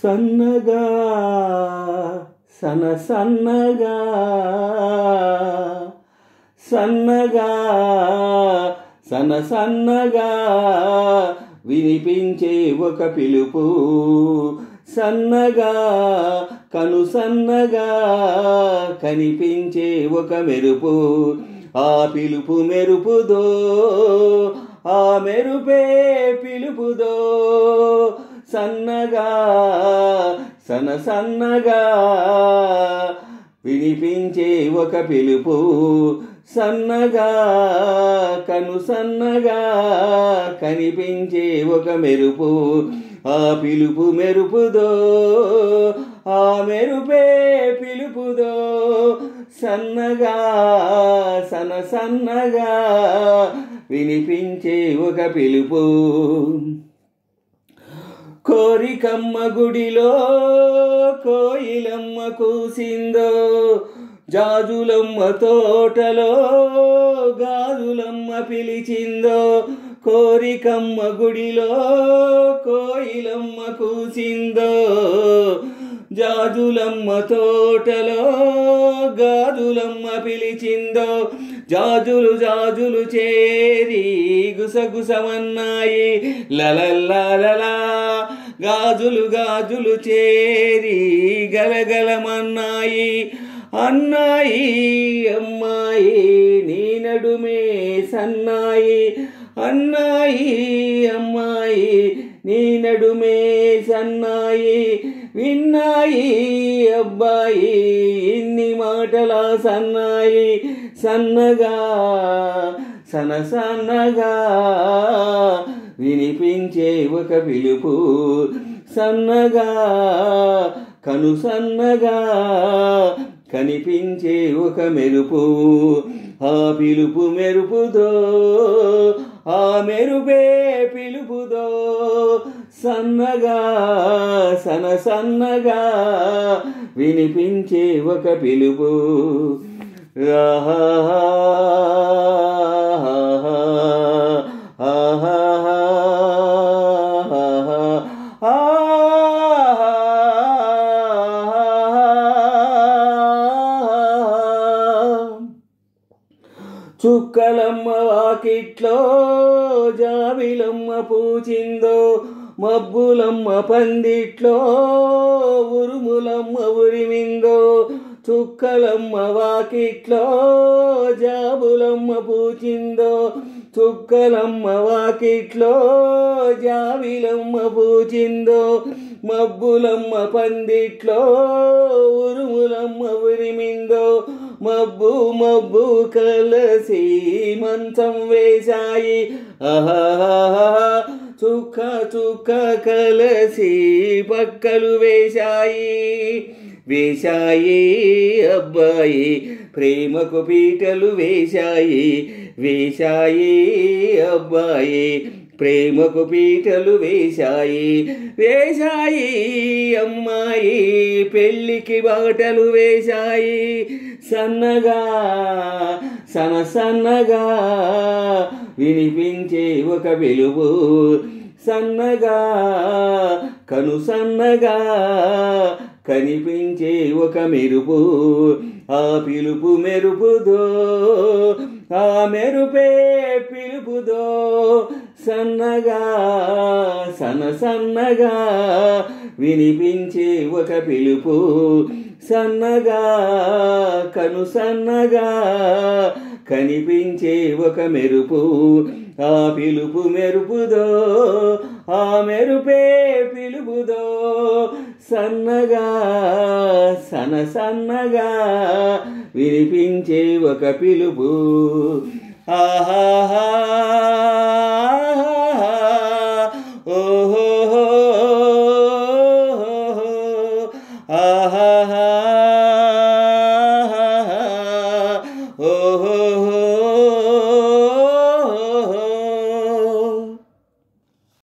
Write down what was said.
సన్నగా సన్నగా సన్నగా సన్నగా వినిపించే ఒక పిలుపు, సన్నగా సన్నగా కనిపించే ఒక మెరుపు. ఆ పిలుపు మెరుపుదో, ఆ మెరుపే పిలుపుదో. సన్నగా సన్నగా వినిపించే ఒక పిలుపు, సన్నగా సన్నగా కనిపించే ఒక మెరుపు. ఆ పిలుపు మెరుపుదో, ఆ మెరుపే పిలుపుదో. సన్నగా సన్నగా వినిపించే ఒక పిలుపు. కోరికమ్మ గుడిలో కోయిలమ్మ కూసిందో, జాజులమ్మ తోటలో గాజులమ్మ పిలిచిందో. కోరికమ్మ గుడిలో కోయిలమ్మ కూసిందో, జాజులమ్మ తోటలో గాజులమ్మ పిలిచిందో. జాజులు చేరి గుసగుసమన్నాయి లలల్లాలలా. గాజులు చేరి గలగలమన్నాయి. అన్నాయి అమ్మాయి నీ నడుమే సన్నాయి. అన్నాయి అమ్మాయి నీ నడుమే సన్నాయి. విన్నాయి అబ్బాయి ఇన్ని మాటల సన్నాయి. సన్నగా సన్నగా వినిపించే ఒక పిలుపు, సన్నగా సన్నగా కనిపించే ఒక మెరుపు. ఆ పిలుపు మెరుపుదో, ఆ మెరుపే పిలుపుదో. సన్నగా సన్నగా వినిపించే ఒక పిలుపు. చుక్కలమ్మ వాకిట్లో జాబిలమ్మ పూచిందో, మబ్బులమ్మ పందిట్లో ఉరుములమ్మ ఉరిమిందో. చుక్కలమ్మ వాకిట్లో జాబులమ్మ పూచిందో, చుక్కలమ్మ వాకిట్లో జాబిలమ్మ పూచిందో. మబ్బులమ్మ పందిట్లో ఉరుములమ్మ ఉరిమిందో. మబ్బు కలసి మంచం వేశాయి. చుక్క కలసి పక్కలు వేశాయి అబ్బాయి ప్రేమకు పీటలు వేశాయి అబ్బాయి ప్రేమకు పీటలు వేశాయి అమ్మాయి పెళ్ళికి బాటలు వేశాయి. సన్నగా సన్నగా వినిపించే ఒక పిలుపు, సన్నగా సన్నగా కనిపించే ఒక మెరుపు. ఆ పిలుపు మెరుపుదో, ఆ మెరుపే పిలుపుదో. సన్నగా సన్నగా వినిపించే ఒక పిలుపు, సన్నగా సన్నగా కనిపించే ఒక మెరుపు. ఆ పిలుపు మెరుపుదో, ఆ మెరుపే పిలుపుదో. సన్నగా సన్నగా వినిపించే ఒక పిలుపు. ఆహా